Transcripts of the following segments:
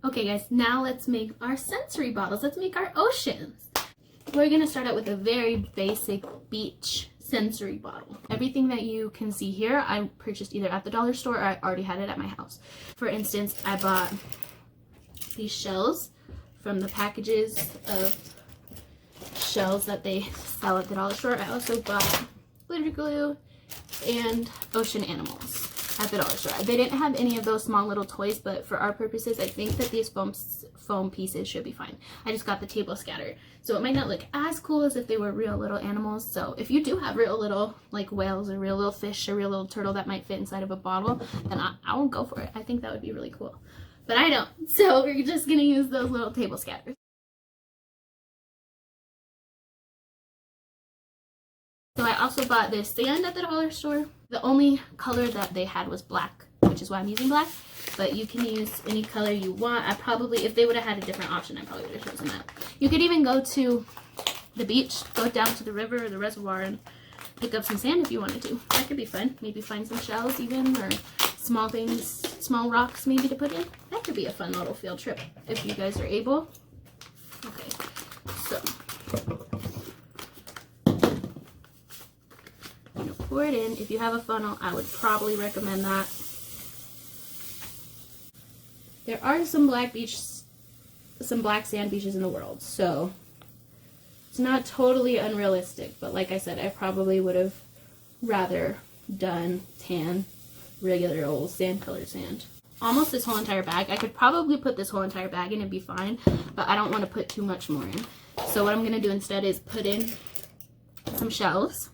Okay guys, now let's make our sensory bottles. Let's make our oceans. We're gonna start out with a very basic beach sensory bottle. Everything that you can see here, I purchased either at the dollar store or I already had it at my house. For instance, I bought these shells from the packages of shells that they sell at the dollar store. I also bought glitter glue and ocean animals at the dollar store. They didn't have any of those small little toys, but for our purposes, I think that these foam pieces should be fine. I just got the table scatter, so it might not look as cool as if they were real little animals. So if you do have real little, like whales or real little fish or real little turtle that might fit inside of a bottle, then I will go for it. I think that would be really cool. But I don't, so we're just gonna use those little table scatters. So I also bought this sand at the dollar store. The only color that they had was black, which is why I'm using black. But you can use any color you want. I probably, if they would have had a different option, I probably would have chosen that. You could even go to the beach, go down to the river or the reservoir and pick up some sand if you wanted to. That could be fun. Maybe find some shells even, or small things, small rocks maybe to put in. That could be a fun little field trip if you guys are able. Okay, so pour it in. If you have a funnel, I would probably recommend that. There are some black sand beaches in the world, so it's not totally unrealistic, but like I said, I probably would have rather done tan, regular old sand colored sand. Almost this whole entire bag. I could probably put this whole entire bag in and be fine, but I don't want to put too much more in. So what I'm going to do instead is put in some shells.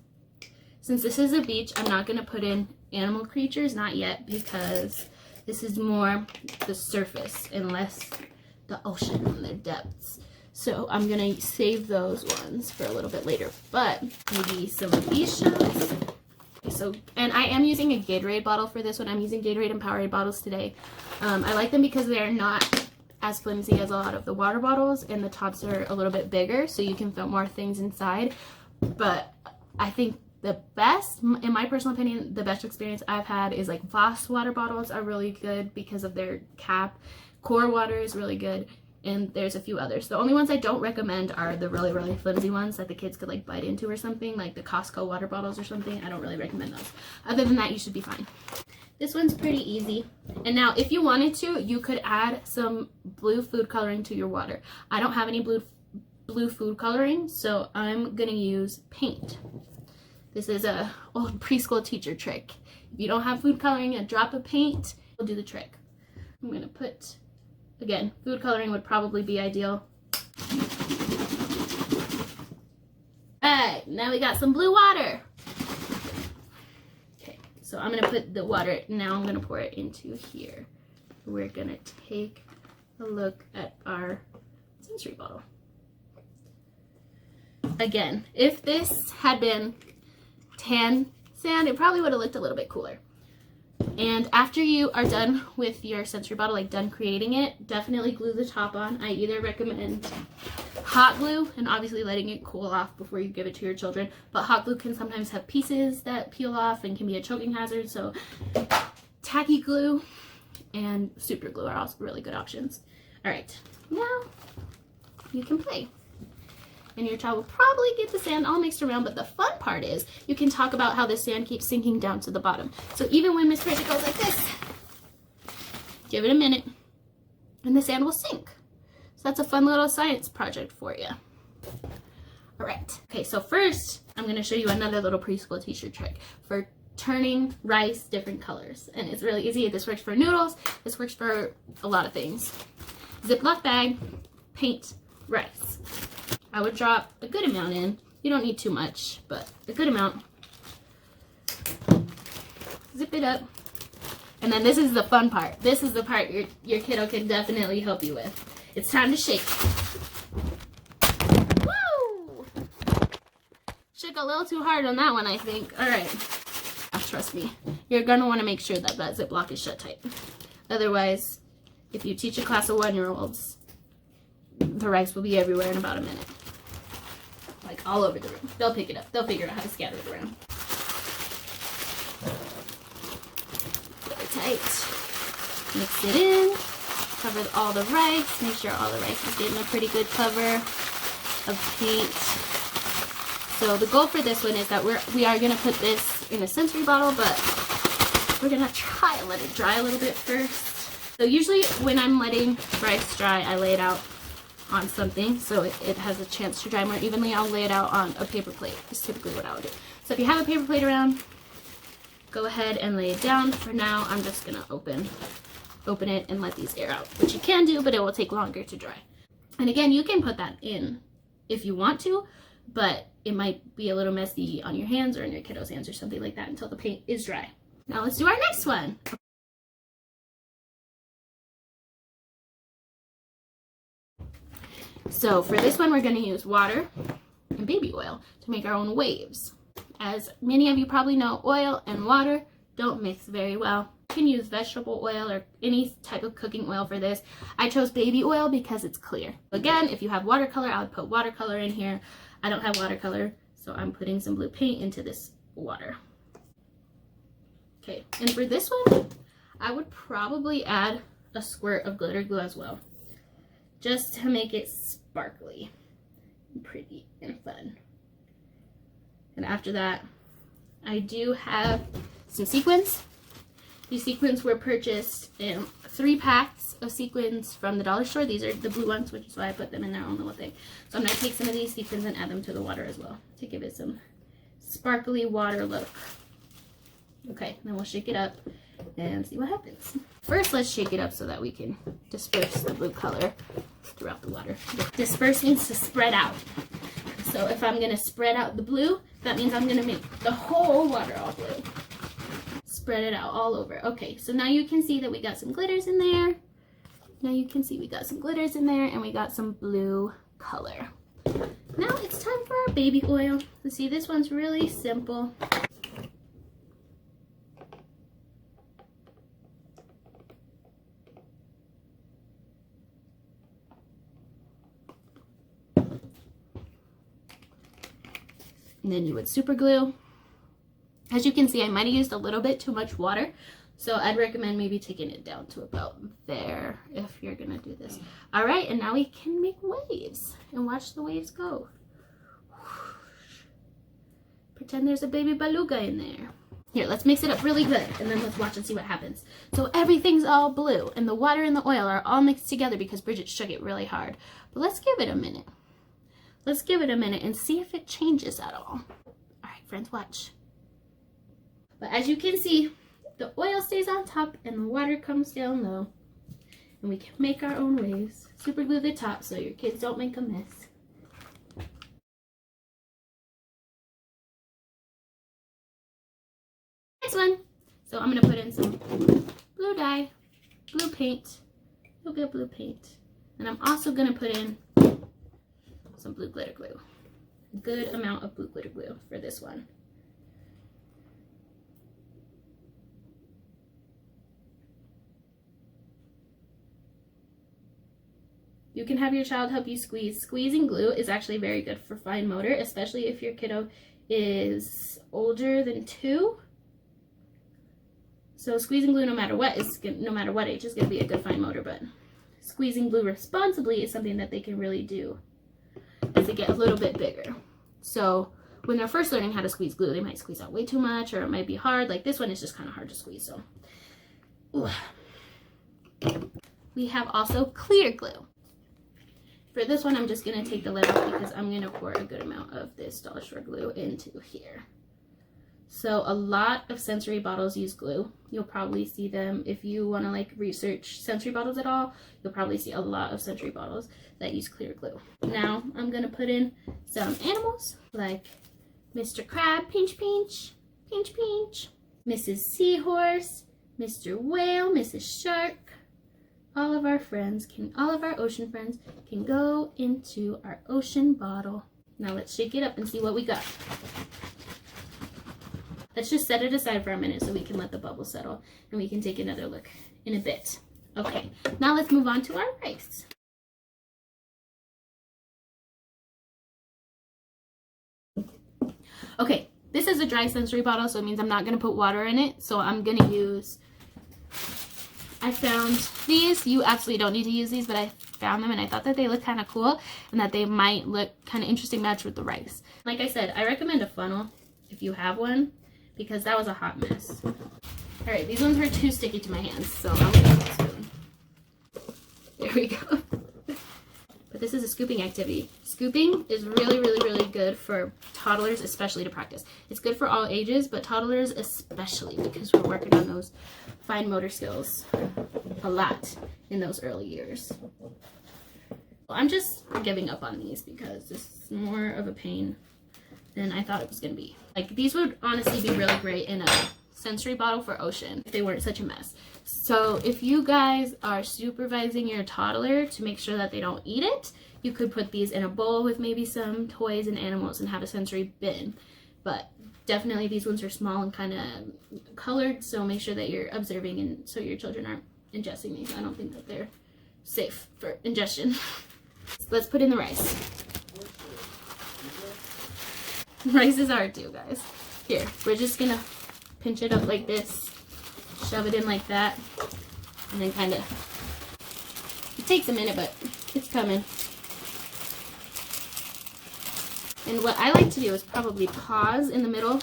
Since this is a beach, I'm not going to put in animal creatures, not yet, because this is more the surface and less the ocean and their depths. So I'm going to save those ones for a little bit later, but maybe some of these shells. Okay, so, and I am using a Gatorade bottle for this one. I'm using Gatorade and Powerade bottles today. I like them because they're not as flimsy as a lot of the water bottles, and the tops are a little bit bigger, so you can fit more things inside. But I think the best, in my personal opinion, the best experience I've had is like Voss water bottles are really good because of their cap. Core water is really good, and there's a few others. The only ones I don't recommend are the really, really flimsy ones that the kids could like bite into or something, like the Costco water bottles or something. I don't really recommend those. Other than that, you should be fine. This one's pretty easy. And now, if you wanted to, you could add some blue food coloring to your water. I don't have any blue food coloring, so I'm gonna use paint. This is a old preschool teacher trick. If you don't have food coloring, a drop of paint will do the trick. I'm gonna put, again, food coloring would probably be ideal. Alright, now we got some blue water. Okay, so I'm gonna put the water, now I'm gonna pour it into here. We're gonna take a look at our sensory bottle. Again, if this had been tan sand, it probably would have looked a little bit cooler. And after you are done with your sensory bottle, like done creating it, definitely glue the top on. I either recommend hot glue and obviously letting it cool off before you give it to your children, but hot glue can sometimes have pieces that peel off and can be a choking hazard, so tacky glue and super glue are also really good options. All right, now you can play. And your child will probably get the sand all mixed around, but the fun part is you can talk about how the sand keeps sinking down to the bottom. So even when Miss Crazy goes like this, give it a minute, and the sand will sink. So that's a fun little science project for you. All right. Okay, so first, I'm going to show you another little preschool teacher trick for turning rice different colors. And it's really easy. This works for noodles. This works for a lot of things. Ziploc bag, paint, rice. I would drop a good amount in. You don't need too much, but a good amount. Zip it up. And then this is the fun part. This is the part your kiddo can definitely help you with. It's time to shake. Woo! Shook a little too hard on that one, I think. All right. Trust me. You're going to want to make sure that that Ziploc is shut tight. Otherwise, if you teach a class of 1-year-olds, the rice will be everywhere in about a minute. Like all over the room. They'll pick it up. They'll figure out how to scatter it around. Get it tight. Mix it in. Cover all the rice. Make sure all the rice is getting a pretty good cover of paint. So the goal for this one is that we are going to put this in a sensory bottle, but we're going to try and let it dry a little bit first. So usually when I'm letting rice dry, I lay it out on something so it has a chance to dry more evenly. I'll lay it out on a paper plate. That's typically what I would do. So if you have a paper plate around, go ahead and lay it down. For now, I'm just going to open it and let these air out, which you can do, but it will take longer to dry. And again, you can put that in if you want to, but it might be a little messy on your hands or in your kiddo's hands or something like that until the paint is dry. Now let's do our next one. So for this one, we're going to use water and baby oil to make our own waves. As many of you probably know, oil and water don't mix very well. You can use vegetable oil or any type of cooking oil for this. I chose baby oil because it's clear. Again, if you have watercolor, I would put watercolor in here. I don't have watercolor, so I'm putting some blue paint into this water. Okay, and for this one, I would probably add a squirt of glitter glue as well, just to make it sparkly and pretty and fun. And after that, I do have some sequins. These sequins were purchased in 3 packs of sequins from the dollar store. These are the blue ones, which is why I put them in their own little thing. So I'm going to take some of these sequins and add them to the water as well to give it some sparkly water look. Okay, then we'll shake it up and see what happens. First, let's shake it up so that we can disperse the blue color throughout the water. Disperse means to spread out. So if I'm going to spread out the blue, that means I'm going to make the whole water all blue. Spread it out all over. Okay, so now you can see that we got some glitters in there. Now you can see we got some glitters in there and we got some blue color. Now it's time for our baby oil. Let's see, this one's really simple. And then you would super glue. As you can see, I might have used a little bit too much water, so I'd recommend maybe taking it down to about there if you're gonna do this. All right, and now we can make waves and watch the waves go. Pretend there's a baby beluga in there. Here, let's mix it up really good, and then let's watch and see what happens. So everything's all blue, and the water and the oil are all mixed together because Bridget shook it really hard. But let's give it a minute. Let's give it a minute and see if it changes at all. All right, friends, watch. But as you can see, the oil stays on top and the water comes down low. And we can make our own waves. Super glue the top so your kids don't make a mess. Next one. So I'm going to put in some blue dye, blue paint, you'll get blue paint. And I'm also going to put in some blue glitter glue. A good amount of blue glitter glue for this one. You can have your child help you squeeze. Squeezing glue is actually very good for fine motor, especially if your kiddo is older than 2. So squeezing glue no matter what age is going to be a good fine motor, but squeezing glue responsibly is something that they can really do as they get a little bit bigger. So when they're first learning how to squeeze glue, they might squeeze out way too much, or it might be hard. Like this one is just kind of hard to squeeze, so. Ooh. We have also clear glue. For this one, I'm just going to take the lid off because I'm going to pour a good amount of this dollar store glue into here. So a lot of sensory bottles use glue. You'll probably see them if you want to like research sensory bottles at all. You'll probably see a lot of sensory bottles that use clear glue. Now I'm going to put in some animals like Mr. Crab, pinch, pinch, pinch, pinch, Mrs. Seahorse, Mr. Whale, Mrs. Shark. All of our ocean friends can go into our ocean bottle. Now let's shake it up and see what we got. Let's just set it aside for a minute so we can let the bubbles settle and we can take another look in a bit. Okay, now let's move on to our rice. Okay, this is a dry sensory bottle, so it means I'm not going to put water in it. So I'm going to use I found these. You absolutely don't need to use these, but I found them and I thought that they look kind of cool and that they might look kind of interesting match with the rice. Like I said, I recommend a funnel if you have one because that was a hot mess. All right, these ones were too sticky to my hands, so I'm gonna use a spoon. There we go. But this is a scooping activity. Scooping is really, really, really good for toddlers, especially to practice. It's good for all ages, but toddlers especially because we're working on those fine motor skills a lot in those early years. Well, I'm just giving up on these because this is more of a pain than I thought it was going to be. Like, these would honestly be really great in a sensory bottle for Ocean if they weren't such a mess. So if you guys are supervising your toddler to make sure that they don't eat it, you could put these in a bowl with maybe some toys and animals and have a sensory bin. But definitely these ones are small and kind of colored, so make sure that you're observing and so your children aren't ingesting these. I don't think that they're safe for ingestion. Let's put in the rice. Rice is hard too, guys. Here, we're just gonna pinch it up like this, shove it in like that, and then kind of, it takes a minute, but it's coming. And what I like to do is probably pause in the middle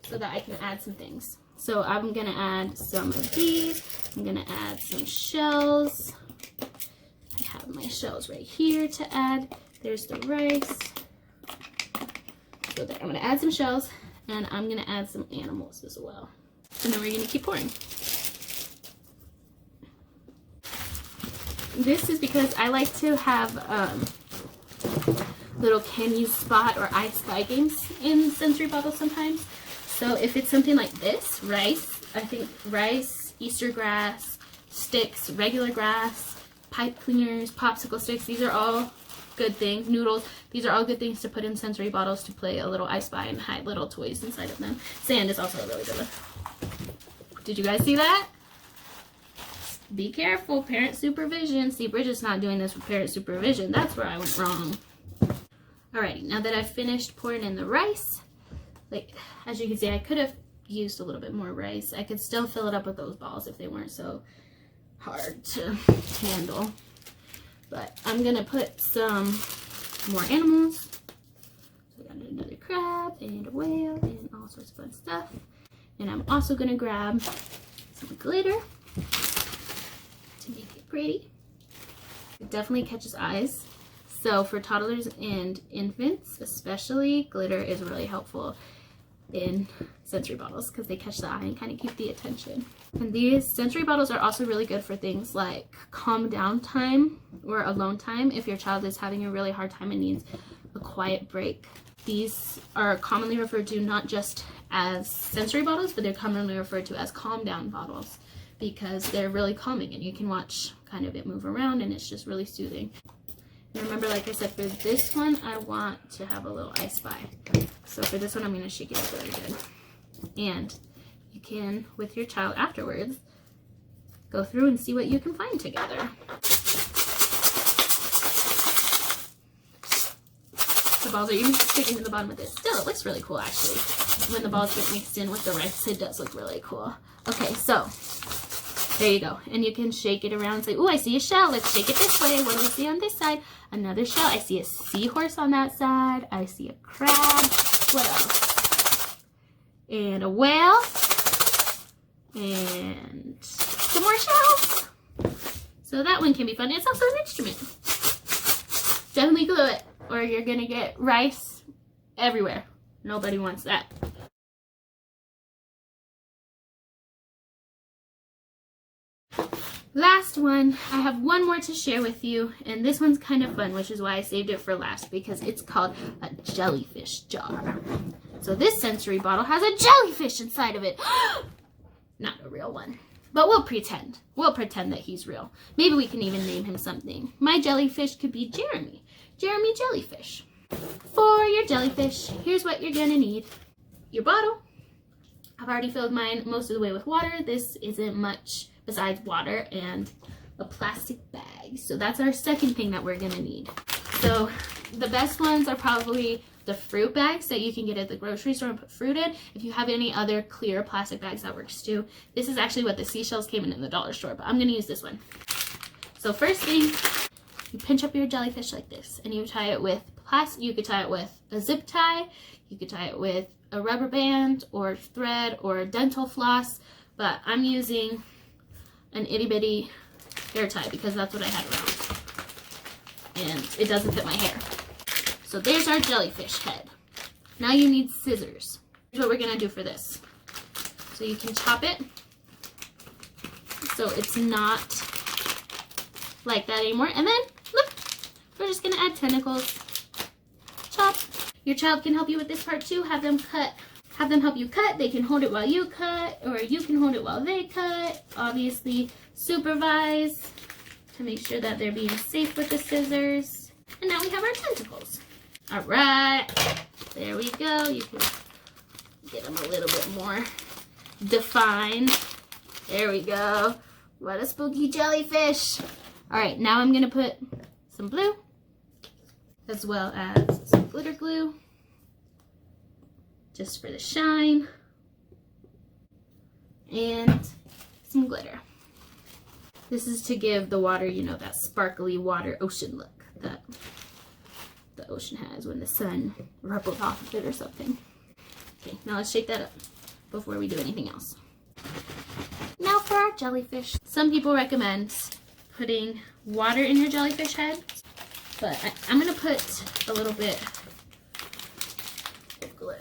so that I can add some things. So I'm gonna add some of these. I'm gonna add some shells. I have my shells right here to add. There's the rice. So there, I'm gonna add some shells and I'm gonna add some animals as well. And then we're gonna keep pouring. This is because I like to have little can you spot or I spy games in sensory bottles sometimes. So if it's something like this, rice, I think rice, Easter grass, sticks, regular grass, pipe cleaners, popsicle sticks, these are all good things. Noodles, these are all good things to put in sensory bottles to play a little I Spy and hide little toys inside of them. Sand is also a really good one. Did you guys see that? Be careful, parent supervision. See, Bridget's not doing this with parent supervision. That's where I went wrong. Alrighty, now that I've finished pouring in the rice, like, as you can see, I could have used a little bit more rice. I could still fill it up with those balls if they weren't so hard to handle. But I'm gonna put some more animals. So I got another crab and a whale and all sorts of fun stuff. And I'm also gonna grab some glitter to make it pretty. It definitely catches eyes. So for toddlers and infants especially, glitter is really helpful in sensory bottles because they catch the eye and kind of keep the attention. And these sensory bottles are also really good for things like calm down time or alone time if your child is having a really hard time and needs a quiet break. These are commonly referred to not just as sensory bottles, but they're commonly referred to as calm down bottles because they're really calming and you can watch kind of it move around and it's just really soothing. And remember, like I said, for this one, I want to have a little I Spy. So for this one, I'm going to shake it up really good. And you can, with your child afterwards, go through and see what you can find together. The balls are even sticking to the bottom of this. Still, it looks really cool, actually. When the balls get mixed in with the rice, it does look really cool. Okay, so there you go. And you can shake it around and say, ooh, I see a shell. Let's shake it this way. What do we see on this side? Another shell. I see a seahorse on that side. I see a crab. What else? And a whale. And some more shells. So that one can be fun. It's also an instrument. Definitely glue it or you're going to get rice everywhere. Nobody wants that. Last one, I have one more to share with you, and this one's kind of fun, which is why I saved it for last, because it's called a jellyfish jar. So this sensory bottle has a jellyfish inside of it. Not a real one, but we'll pretend. We'll pretend that he's real. Maybe we can even name him something. My jellyfish could be Jeremy. Jeremy Jellyfish. For your jellyfish, here's what you're gonna need. Your bottle. I've already filled mine most of the way with water. This isn't much besides water and a plastic bag. So that's our second thing that we're gonna need. So the best ones are probably the fruit bags that you can get at the grocery store and put fruit in. If you have any other clear plastic bags, that works too. This is actually what the seashells came in the dollar store, but I'm gonna use this one. So first thing, you pinch up your jellyfish like this, and you tie it with plastic. You could tie it with a zip tie, you could tie it with a rubber band or thread or dental floss, but I'm using an itty bitty hair tie because that's what I had around, and it doesn't fit my hair. So there's our jellyfish head. Now you need scissors. Here's what we're gonna do for this. So you can chop it so it's not like that anymore. And then look, we're just gonna add tentacles. Chop. Your child can help you with this part too. Have them help you cut. They can hold it while you cut, or you can hold it while they cut. Obviously supervise to make sure that they're being safe with the scissors. And now we have our tentacles. All right, there we go. You can get them a little bit more defined. There we go. What a spooky jellyfish. All right, now I'm gonna put some blue as well as some glitter glue just for the shine, and some glitter. This is to give the water, you know, that sparkly water ocean look that the ocean has when the sun ripples off of it or something. Okay, now let's shake that up before we do anything else. Now for our jellyfish. Some people recommend putting water in your jellyfish head, but I'm gonna put a little bit of glue.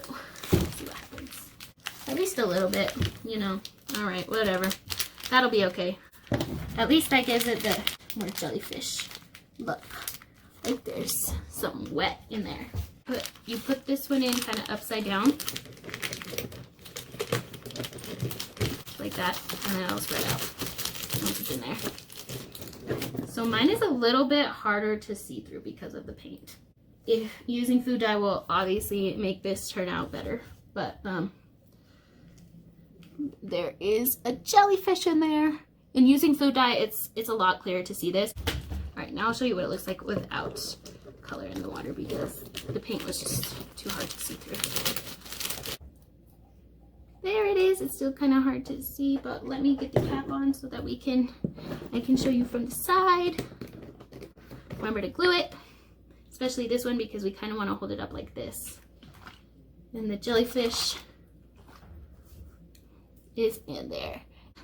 Let's see what happens. At least a little bit, you know. All right, whatever. That'll be okay. At least that gives it the more jellyfish look. Like there's something wet in there. You put this one in kind of upside down. Like that, and then it'll spread out once it's in there. So mine is a little bit harder to see through because of the paint. If using food dye will obviously make this turn out better, but there is a jellyfish in there. And using food dye, it's a lot clearer to see this. All right, now I'll show you what it looks like without color in the water because the paint was just too hard to see through. There it is. It's still kind of hard to see, but let me get the cap on so that I can show you from the side. Remember to glue it, especially this one because we kind of want to hold it up like this. And the jellyfish is in there.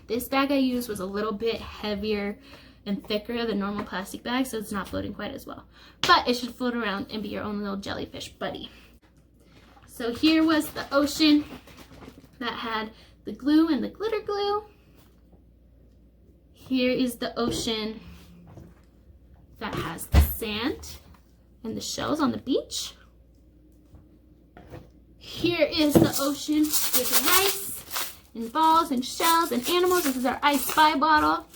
This bag I used was a little bit heavier and thicker than normal plastic bags, so it's not floating quite as well. But it should float around and be your own little jellyfish buddy. So here was the ocean that had the glue and the glitter glue. Here is the ocean that has the sand and the shells on the beach. Here is the ocean with rice and balls and shells and animals. This is our I Spy bottle.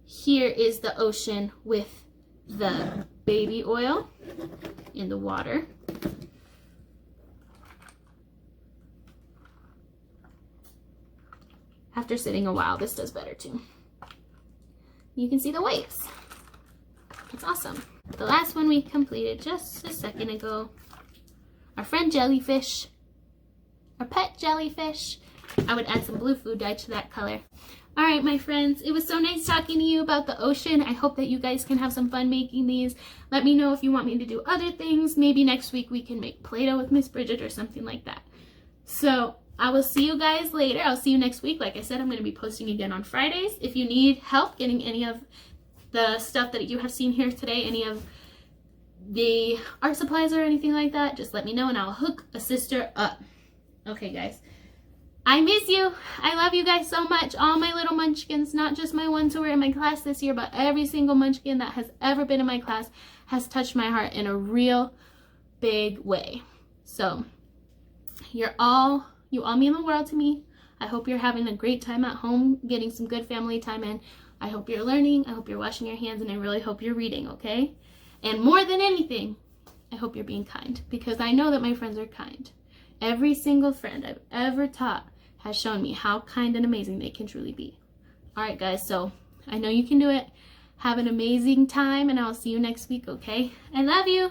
Here is the ocean with the baby oil in the water. After sitting a while, this does better too. You can see the waves. It's awesome. The last one we completed just a second ago. Our friend jellyfish. Our pet jellyfish. I would add some blue food dye to that color. All right, my friends, it was so nice talking to you about the ocean. I hope that you guys can have some fun making these. Let me know if you want me to do other things. Maybe next week we can make Play-Doh with Miss Bridget or something like that. So I will see you guys later. I'll see you next week. Like I said, I'm going to be posting again on Fridays. If you need help getting any of the stuff that you have seen here today, any of the art supplies or anything like that, just let me know and I'll hook a sister up. Okay, guys. I miss you. I love you guys so much. All my little munchkins, not just my ones who were in my class this year, but every single munchkin that has ever been in my class has touched my heart in a real big way. So, you all mean the world to me. I hope you're having a great time at home, getting some good family time in. I hope you're learning. I hope you're washing your hands, and I really hope you're reading, okay? And more than anything, I hope you're being kind, because I know that my friends are kind. Every single friend I've ever taught has shown me how kind and amazing they can truly be. All right, guys, so I know you can do it. Have an amazing time, and I'll see you next week, okay? I love you!